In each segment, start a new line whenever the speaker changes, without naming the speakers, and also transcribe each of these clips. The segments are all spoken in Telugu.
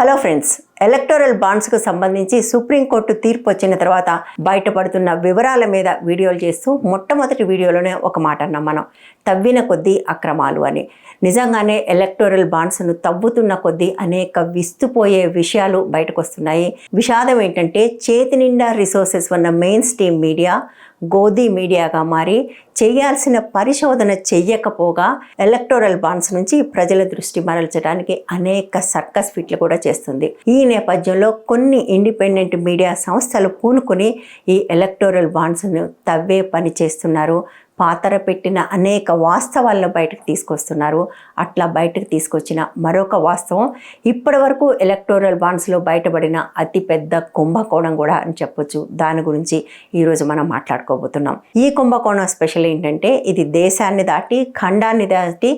హలో ఫ్రెండ్స్, ఎలక్టోరల్ బాండ్స్కు సంబంధించి సుప్రీంకోర్టు తీర్పు వచ్చిన తర్వాత బయటపడుతున్న వివరాల మీద వీడియోలు చేస్తూ మొట్టమొదటి వీడియోలోనే ఒక మాట అన్నాం మనం, తవ్విన కొద్దీ అక్రమాలు అని. నిజంగానే ఎలక్టోరల్ బాండ్స్ను తవ్వుతున్న కొద్దీ అనేక విస్తుపోయే విషయాలు బయటకు వస్తున్నాయి. విషాదం ఏంటంటే చేతి నిండా రిసోర్సెస్ ఉన్న మెయిన్ స్ట్రీమ్ మీడియా గోధీ మీడియాగా మారి చేయాల్సిన పరిశోధన చెయ్యకపోగా ఎలక్టోరల్ బాండ్స్ నుంచి ప్రజల దృష్టి మరల్చడానికి అనేక సర్కస్ ఫిట్లు కూడా చేస్తుంది. ఈ నేపథ్యంలో కొన్ని ఇండిపెండెంట్ మీడియా సంస్థలు పూనుకొని ఈ ఎలక్టోరల్ బాండ్స్ను తవ్వే పని చేస్తున్నారు. పాతర పెట్టిన అనేక వాస్తవాలను బయటకు తీసుకొస్తున్నారు. అట్లా బయటకు తీసుకొచ్చిన మరొక వాస్తవం ఇప్పటి వరకు ఎలక్టోరల్ బాండ్స్లో బయటపడిన అతిపెద్ద కుంభకోణం కూడా అని చెప్పొచ్చు. దాని గురించి ఈరోజు మనం మాట్లాడుకోబోతున్నాం. ఈ కుంభకోణం స్పెషల్ ఏంటంటే ఇది దేశాన్ని దాటి ఖండాన్ని దాటి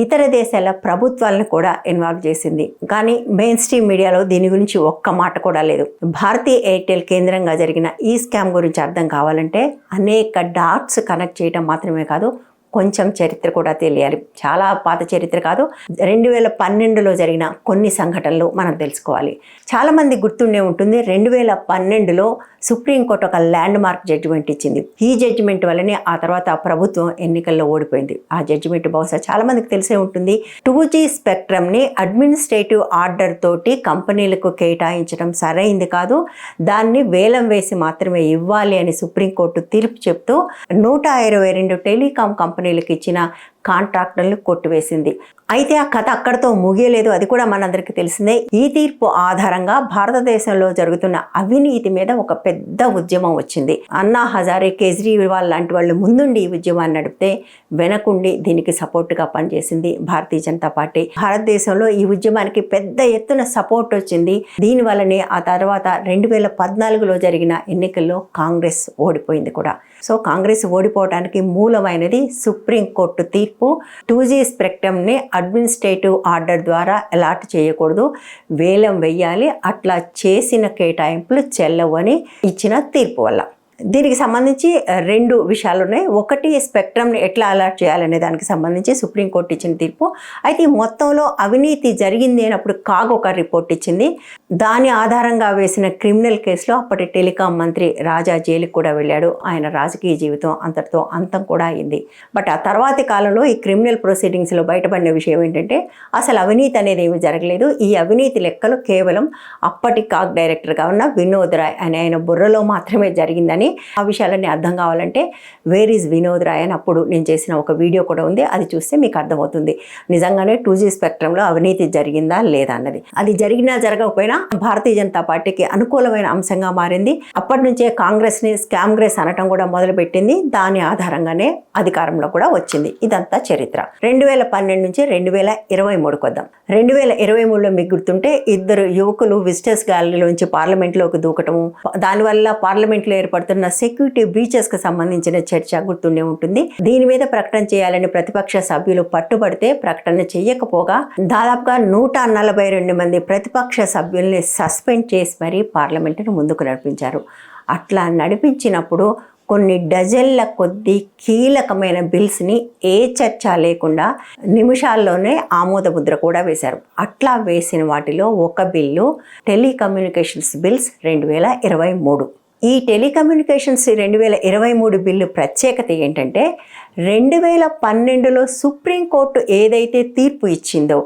ఇతర దేశాల ప్రభుత్వాలను కూడా ఇన్వాల్వ్ చేసింది. కానీ మెయిన్ స్ట్రీమ్ మీడియాలో దీని గురించి ఒక్క మాట కూడా లేదు. భారతీయ ఎయిర్టెల్ కేంద్రంగా జరిగిన ఈ స్కామ్ గురించి అర్థం కావాలంటే అనేక డాట్స్ కనెక్ట్ చేయడం మాత్రమే కాదు, కొంచెం చరిత్ర కూడా తెలియాలి. చాలా పాత చరిత్ర కాదు, 2012లో జరిగిన కొన్ని సంఘటనలు మనం తెలుసుకోవాలి. చాలామంది గుర్తుండే ఉంటుంది, 2012లో సుప్రీంకోర్టు ఒక ల్యాండ్ మార్క్ జడ్జిమెంట్ ఇచ్చింది. ఈ జడ్జిమెంట్ వల్లనే ఆ తర్వాత ప్రభుత్వం ఎన్నికల్లో ఓడిపోయింది. ఆ జడ్జిమెంట్ బహుశా చాలామందికి తెలిసే ఉంటుంది. 2G స్పెక్ట్రమ్ని అడ్మినిస్ట్రేటివ్ ఆర్డర్ తోటి కంపెనీలకు కేటాయించడం సరైంది కాదు, దాన్ని వేలం వేసి మాత్రమే ఇవ్వాలి అని సుప్రీంకోర్టు తీర్పు చెప్తూ 122 టెలికాం కంపెనీలకు ఇచ్చిన కాంట్రాక్టులను కొట్టివేసింది. అయితే ఆ కథ అక్కడితో ముగియలేదు, అది కూడా మనందరికీ తెలిసిందే. ఈ తీర్పు ఆధారంగా భారతదేశంలో జరుగుతున్న అవినీతి మీద ఒక పెద్ద ఉద్యమం వచ్చింది. అన్నా హజారే, కేజ్రీవాల్ లాంటి వాళ్ళు ముందుండి ఈ ఉద్యమాన్ని నడిపితే వెనకుండి దీనికి సపోర్ట్గా పనిచేసింది భారతీయ జనతా పార్టీ. భారతదేశంలో ఈ ఉద్యమానికి పెద్ద ఎత్తున సపోర్ట్ వచ్చింది. దీనివల్లనే ఆ తర్వాత 2014లో జరిగిన ఎన్నికల్లో కాంగ్రెస్ ఓడిపోయింది కూడా. సో కాంగ్రెస్ ఓడిపోవడానికి మూలమైనది సుప్రీంకోర్టు తీర్పు. 2G స్పెక్ట్రమ్ని అడ్మినిస్ట్రేటివ్ ఆర్డర్ ద్వారా అలాట్ చేయకూడదు, వేలం వేయాలి, అట్లా చేసిన కేటాయింపులు చెల్లవని ఇచ్చిన తీర్పు వల్ల. దీనికి సంబంధించి 2 విషయాలు ఉన్నాయి. ఒకటి, స్పెక్ట్రమ్ని ఎట్లా అలాట్ చేయాలనే దానికి సంబంధించి సుప్రీంకోర్టు ఇచ్చిన తీర్పు. అయితే మొత్తంలో అవినీతి జరిగింది అయినప్పుడు కాగ్ ఒక రిపోర్ట్ ఇచ్చింది. దాని ఆధారంగా వేసిన క్రిమినల్ కేసులో అప్పటి టెలికాం మంత్రి రాజా జైలుకి కూడా వెళ్ళాడు. ఆయన రాజకీయ జీవితం అంతటితో అంతం కూడా అయింది. బట్ ఆ తర్వాతి కాలంలో ఈ క్రిమినల్ ప్రొసీడింగ్స్లో బయటపడిన విషయం ఏంటంటే అసలు అవినీతి అనేది ఏమీ జరగలేదు. ఈ అవినీతి లెక్కలు కేవలం అప్పటి కాగ్ డైరెక్టర్గా ఉన్న వినోద్ రాయ్ అనే ఆయన బుర్రలో మాత్రమే జరిగిందని. ఆ విషయాలన్నీ అర్థం కావాలంటే వేర్ ఈజ్ వినోద్ రాయ్ అని అప్పుడు నేను చేసిన ఒక వీడియో కూడా ఉంది, అది చూస్తే మీకు అర్థమవుతుంది నిజంగానే 2G స్పెక్ట్రంలో అవినీతి జరిగిందా లేదా అన్నది. అది జరిగినా జరగకపోయినా భారతీయ జనతా పార్టీకి అనుకూలమైన అంశంగా మారింది. అప్పటి నుంచే కాంగ్రెస్ని స్కామ్గ్రెస్ అనటం కూడా మొదలుపెట్టింది. దాని ఆధారంగానే అధికారంలో కూడా వచ్చింది. ఇదంతా చరిత్ర. 2012 నుంచి 2023 వద్దాం. 2023లో మీకు గుర్తుంటే 2 యువకులు విజిటర్స్ గ్యాలరీలోంచి పార్లమెంట్లోకి దూకటము, దానివల్ల పార్లమెంట్లో ఏర్పడుతున్న సెక్యూరిటీ బ్రీచెస్కి సంబంధించిన చర్చ గుర్తుండే ఉంటుంది. దీని మీద ప్రకటన చేయాలని ప్రతిపక్ష సభ్యులు పట్టుబడితే ప్రకటన చేయకపోగా దాదాపుగా 142 మంది ప్రతిపక్ష సభ్యుల్ని సస్పెండ్ చేసి మరీ పార్లమెంటును ముందుకు నడిపించారు. అట్లా నడిపించినప్పుడు కొన్ని డజన్ల కొద్దీ కీలకమైన బిల్స్ని ఏ చర్చ లేకుండా నిమిషాల్లోనే ఆమోద ముద్ర కూడా వేశారు. అట్లా వేసిన వాటిలో ఒక బిల్లు టెలికమ్యూనికేషన్స్ బిల్స్ 2023. ఈ టెలికమ్యూనికేషన్స్ 2023 బిల్లు ప్రత్యేకత ఏంటంటే 2012లో సుప్రీంకోర్టు ఏదైతే తీర్పు ఇచ్చిందో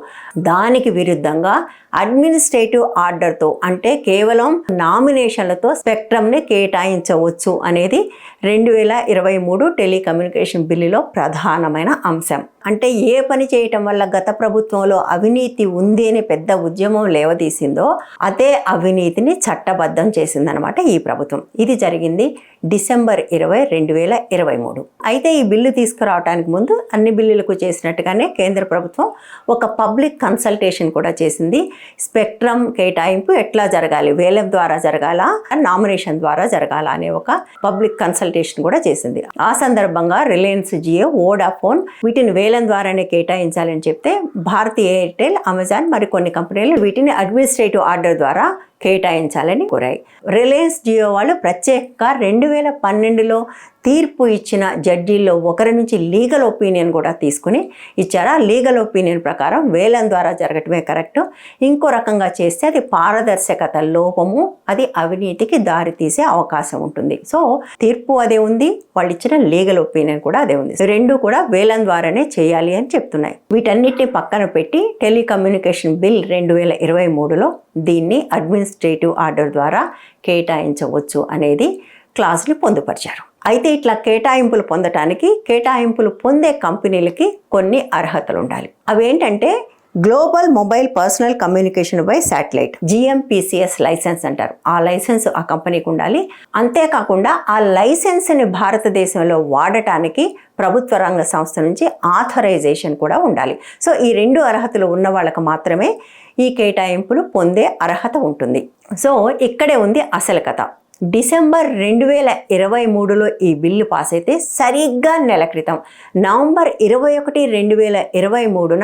దానికి విరుద్ధంగా అడ్మినిస్ట్రేటివ్ ఆర్డర్తో, అంటే కేవలం నామినేషన్లతో స్పెక్ట్రమ్ని కేటాయించవచ్చు అనేది 2023 టెలికమ్యూనికేషన్ బిల్లులో ప్రధానమైన అంశం. అంటే ఏ పని చేయటం వల్ల గత ప్రభుత్వంలో అవినీతి ఉంది అని పెద్ద ఉద్యమం లేవదీసిందో అదే అవినీతిని చట్టబద్ధం చేసిందనమాట ఈ ప్రభుత్వం. ఇది జరిగింది డిసెంబర్ 20, 2023. అయితే ఈ బిల్లు తీసుకురావడానికి ముందు అన్ని బిల్లులకు చేసినట్టుగానే కేంద్ర ప్రభుత్వం ఒక పబ్లిక్ కన్సల్టేషన్ కూడా చేసింది. స్పెక్ట్రమ్ కేటాయింపు ఎట్లా జరగాలి, వేలం ద్వారా జరగాలా, నామినేషన్ ద్వారా జరగాలా అనే ఒక పబ్లిక్ కన్సల్టేషన్ కూడా చేసింది. ఆ సందర్భంగా రిలయన్స్ జియో, వోడాఫోన్ వీటిని వేలం ద్వారానే కేటాయించాలని చెప్తే భారతీయ ఎయిర్టెల్, అమెజాన్ మరికొన్ని కంపెనీలు వీటిని అడ్మినిస్ట్రేటివ్ ఆర్డర్ ద్వారా కేటాయించాలని కోరాయి. రిలయన్స్ జియో వాళ్ళు ప్రత్యేకంగా 2012లో తీర్పు ఇచ్చిన జడ్జీల్లో ఒకరి నుంచి లీగల్ ఒపీనియన్ కూడా తీసుకుని ఇచ్చారు. ఆ లీగల్ ఒపీనియన్ ప్రకారం వేలం ద్వారా జరగటమే కరెక్ట్, ఇంకో రకంగా చేస్తే అది పారదర్శకత లోపము, అది అవినీతికి దారి తీసే అవకాశం ఉంటుంది. సో తీర్పు అదే ఉంది, వాళ్ళు ఇచ్చిన లీగల్ ఒపీనియన్ కూడా అదే ఉంది. రెండు కూడా వేలం ద్వారానే చేయాలి అని చెప్తున్నాయి. వీటన్నిటిని పక్కన పెట్టి టెలికమ్యూనికేషన్ బిల్ 2023లో దీన్ని అడ్మినిస్ట్రేటివ్ ఆర్డర్ ద్వారా కేటాయించవచ్చు అనేది క్లాజ్ని పొందుపరిచారు. అయితే ఇట్లా కేటాయింపులు పొందటానికి కేటాయింపులు పొందే కంపెనీలకి కొన్ని అర్హతలు ఉండాలి. అవి ఏంటంటే global mobile personal communication by satellite, GMPCS licence అంటారు. ఆ లైసెన్స్ ఆ కంపెనీకి ఉండాలి. అంతేకాకుండా ఆ లైసెన్స్ని భారతదేశంలో వాడటానికి ప్రభుత్వ రంగ సంస్థ నుంచి ఆథరైజేషన్ కూడా ఉండాలి. సో ఈ రెండు అర్హతలు ఉన్న వాళ్ళకు మాత్రమే ఈ కేటాయింపులు పొందే అర్హత ఉంటుంది. సో ఇక్కడే ఉంది అసలు కథ. డిసెంబర్ 2023లో ఈ బిల్లు పాస్ అయితే సరిగ్గా నెల క్రితం నవంబర్ 21, 2023న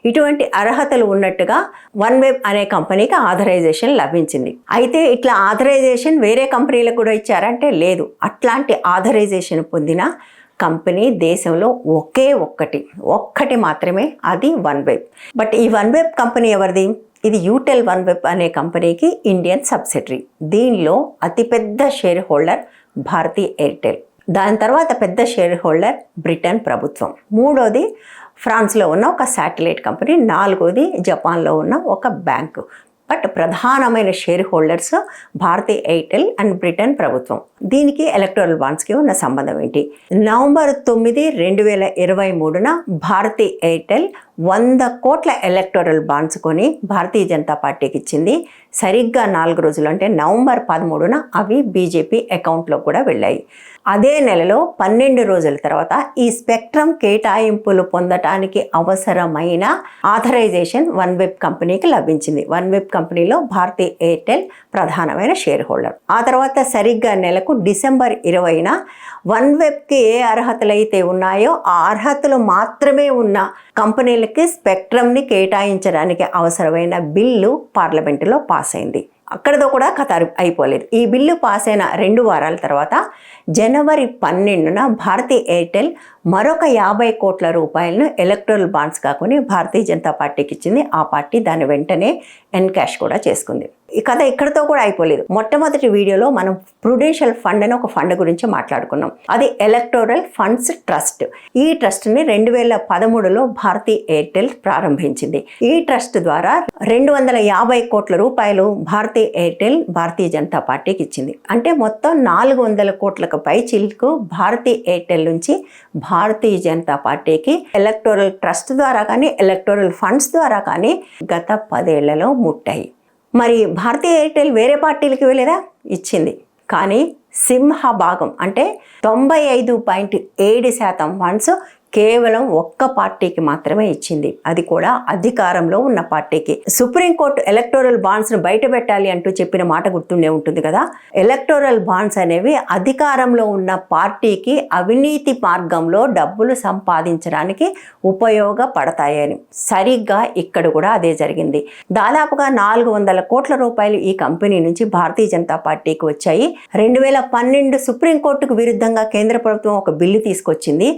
ఇటువంటి అర్హతలు ఉన్నట్టుగా వన్వెబ్ అనే కంపెనీకి ఆథరైజేషన్ లభించింది. అయితే ఇట్లా ఆథరైజేషన్ వేరే కంపెనీలకు కూడా ఇచ్చారంటే లేదు. అట్లాంటి ఆథరైజేషన్ పొందిన కంపెనీ దేశంలో ఒక్కటి మాత్రమే, అది వన్వెబ్. బట్ ఈ వన్వెబ్ కంపెనీ ఎవరిది? ఇది యూటెల్ వన్వెబ్ అనే కంపెనీకి ఇండియన్ సబ్సిడరీ. దీనిలో అతిపెద్ద షేర్ హోల్డర్ భారతీ ఎయిర్టెల్, దాని తర్వాత పెద్ద షేర్ హోల్డర్ బ్రిటన్ ప్రభుత్వం, మూడోది ఫ్రాన్స్లో ఉన్న ఒక శాటిలైట్ కంపెనీ, నాలుగోది జపాన్లో ఉన్న ఒక బ్యాంకు. బట్ ప్రధానమైన shareholders Bharti Airtel and Britain ప్రభుత్వం. దీనికి ఎలక్టోరల్ బాండ్స్కి ఉన్న సంబంధం ఏంటి? నవంబర్ 9, 2023న భారతీ ఎయిర్టెల్ 100 కోట్ల ఎలక్టోరల్ బాండ్స్ కొని భారతీయ జనతా పార్టీకి ఇచ్చింది. సరిగ్గా 4 రోజులు అంటే నవంబర్ 13న అవి బీజేపీ అకౌంట్లో కూడా వెళ్ళాయి. అదే నెలలో 12 రోజుల తర్వాత ఈ స్పెక్ట్రమ్ కేటాయింపులు పొందటానికి అవసరమైన ఆథరైజేషన్ వన్వెబ్ కంపెనీకి లభించింది. వన్వెబ్ కంపెనీలో భారతీ ఎయిర్టెల్ ప్రధానమైన షేర్ హోల్డర్. ఆ తర్వాత సరిగ్గా నెలకు డిసెంబర్ 20న వన్వెబ్కి ఏ అర్హతలు అయితే ఉన్నాయో ఆ అర్హతలు మాత్రమే ఉన్న కంపెనీలకి స్పెక్ట్రమ్ని కేటాయించడానికి అవసరమైన బిల్లు పార్లమెంటులో పాస్ అయింది. అక్కడతో కూడా కథ అయిపోలేదు. ఈ బిల్లు పాస్ అయిన 2 వారాల తర్వాత జనవరి 12న భారతీ ఎయిర్టెల్ మరొక 50 కోట్ల రూపాయలను ఎలక్టోరల్ బాండ్స్ కాకొని భారతీయ జనతా పార్టీకి ఇచ్చింది. ఆ పార్టీ దాని వెంటనే ఎన్కాష్ కూడా చేసుకుంది. ఈ కథ ఇక్కడతో కూడా అయిపోలేదు. మొట్టమొదటి వీడియోలో మనం ప్రుడెన్షియల్ ఫండ్ అనే ఒక ఫండ్ గురించి మాట్లాడుకున్నాం. అది ఎలక్టోరల్ ఫండ్స్ ట్రస్ట్. ఈ ట్రస్ట్ని 2013లో భారతీ ఎయిర్టెల్ ప్రారంభించింది. ఈ ట్రస్ట్ ద్వారా 250 కోట్ల రూపాయలు భారతీ ఎయిర్టెల్ భారతీయ జనతా పార్టీకి ఇచ్చింది. అంటే మొత్తం 400 కోట్లకు పైచిలకు భారతీ ఎయిర్టెల్ నుంచి భారతీయ జనతా పార్టీకి ఎలక్టోరల్ ట్రస్ట్ ద్వారా కానీ ఎలక్టోరల్ ఫండ్స్ ద్వారా కానీ గత 10 ఏళ్లలో ముట్టాయి. మరి భారతీ ఎయిర్టెల్ వేరే పార్టీలకి వెళ్ళేదా? ఇచ్చింది. కానీ సింహభాగం అంటే 95.7% ఫండ్స్ కేవలం ఒక్క పార్టీకి మాత్రమే ఇచ్చింది. అది కూడా అధికారంలో ఉన్న పార్టీకి. సుప్రీంకోర్టు ఎలక్టోరల్ బాండ్స్ను బయట పెట్టాలి అంటూ చెప్పిన మాట గుర్తుండే ఉంటుంది కదా. ఎలక్టోరల్ బాండ్స్ అనేవి అధికారంలో ఉన్న పార్టీకి అవినీతి మార్గంలో డబ్బులు సంపాదించడానికి ఉపయోగపడతాయని. సరిగ్గా ఇక్కడ కూడా అదే జరిగింది. దాదాపుగా 400 కోట్ల రూపాయలు ఈ కంపెనీ నుంచి భారతీయ జనతా పార్టీకి వచ్చాయి. 2012 సుప్రీంకోర్టుకు విరుద్ధంగా కేంద్ర ప్రభుత్వం ఒక బిల్లు తీసుకొచ్చింది.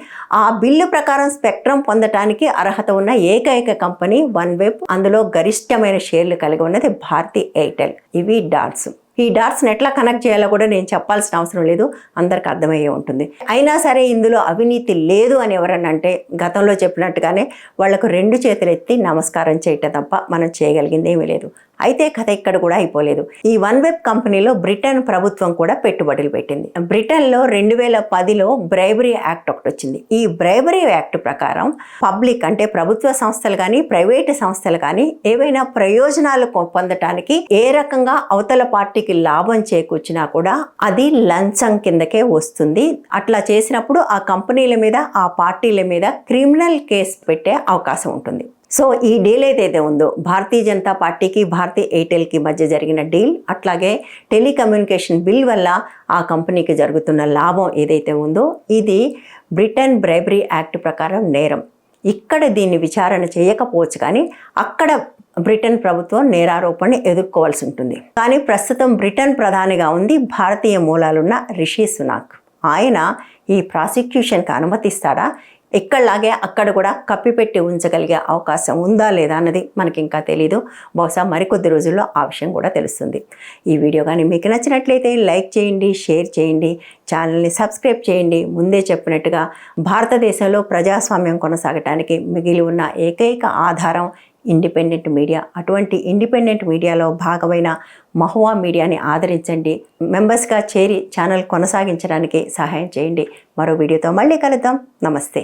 ఆ బిల్లు ప్రకారం స్పెక్ట్రమ్ పొందటానికి అర్హత ఉన్న ఏకైక కంపెనీ వన్వెబ్. అందులో గరిష్టమైన షేర్లు కలిగి ఉన్నది భారతీ ఎయిర్టెల్. ఇవి డాట్స్. ఈ డాట్స్ని ఎట్లా కనెక్ట్ చేయాలో కూడా నేను చెప్పాల్సిన అవసరం లేదు, అందరికి అర్థమయ్యే ఉంటుంది. అయినా సరే ఇందులో అవినీతి లేదు అని ఎవరన్నా అంటే గతంలో చెప్పినట్టుగానే వాళ్లకు 2 చేతులు ఎత్తి నమస్కారం చేయటం తప్ప మనం చేయగలిగింది ఏమీ లేదు. అయితే కథ ఇక్కడ కూడా అయిపోలేదు. ఈ వన్వెబ్ కంపెనీలో బ్రిటన్ ప్రభుత్వం కూడా పెట్టుబడులు పెట్టింది. బ్రిటన్లో 2010లో బ్రైబరీ యాక్ట్ ఒకటి వచ్చింది. ఈ బ్రైబరీ యాక్ట్ ప్రకారం పబ్లిక్ అంటే ప్రభుత్వ సంస్థలు కానీ ప్రైవేటు సంస్థలు కానీ ఏవైనా ప్రయోజనాలు పొందటానికి ఏ రకంగా అవతల పార్టీకి లాభం చేకూర్చినా కూడా అది లంచం కిందకే వస్తుంది. అట్లా చేసినప్పుడు ఆ కంపెనీల మీద ఆ పార్టీల మీద క్రిమినల్ కేసు పెట్టే అవకాశం ఉంటుంది. సో ఈ డీల్ ఏదైతే ఉందో భారతీయ జనతా పార్టీకి భారతీ ఎయిర్టెల్కి మధ్య జరిగిన డీల్, అట్లాగే టెలికమ్యూనికేషన్ బిల్ వల్ల ఆ కంపెనీకి జరుగుతున్న లాభం ఏదైతే ఉందో ఇది బ్రిటన్ బ్రైబరీ యాక్ట్ ప్రకారం నేరం. ఇక్కడ దీన్ని విచారణ చేయకపోవచ్చు కానీ అక్కడ బ్రిటన్ ప్రభుత్వం నేరారోపణని ఎదుర్కోవాల్సి ఉంటుంది. కానీ ప్రస్తుతం బ్రిటన్ ప్రధానిగా ఉంది భారతీయ మూలాలున్న రిషి సునాక్. ఆయన ఈ ప్రాసిక్యూషన్కి అనుమతిస్తాడా, ఇక్కడలాగే అక్కడ కూడా కప్పిపెట్టి ఉంచగలిగే అవకాశం ఉందా లేదా అన్నది మనకి ఇంకా తెలీదు. బహుశా మరికొద్ది రోజుల్లో ఆ విషయం కూడా తెలుస్తుంది. ఈ వీడియో కానీ మీకు నచ్చినట్లయితే లైక్ చేయండి, షేర్ చేయండి, ఛానల్ని సబ్స్క్రైబ్ చేయండి. ముందే చెప్పినట్టుగా భారతదేశంలో ప్రజాస్వామ్యం కొనసాగటానికి మిగిలి ఉన్న ఏకైక ఆధారం ఇండిపెండెంట్ మీడియా. అటువంటి ఇండిపెండెంట్ మీడియాలో భాగమైన మహువా మీడియాని ఆదరించండి. మెంబర్స్గా చేరి ఛానల్ కొనసాగించడానికి సహాయం చేయండి. మరో వీడియోతో మళ్ళీ కలుద్దాం. నమస్తే.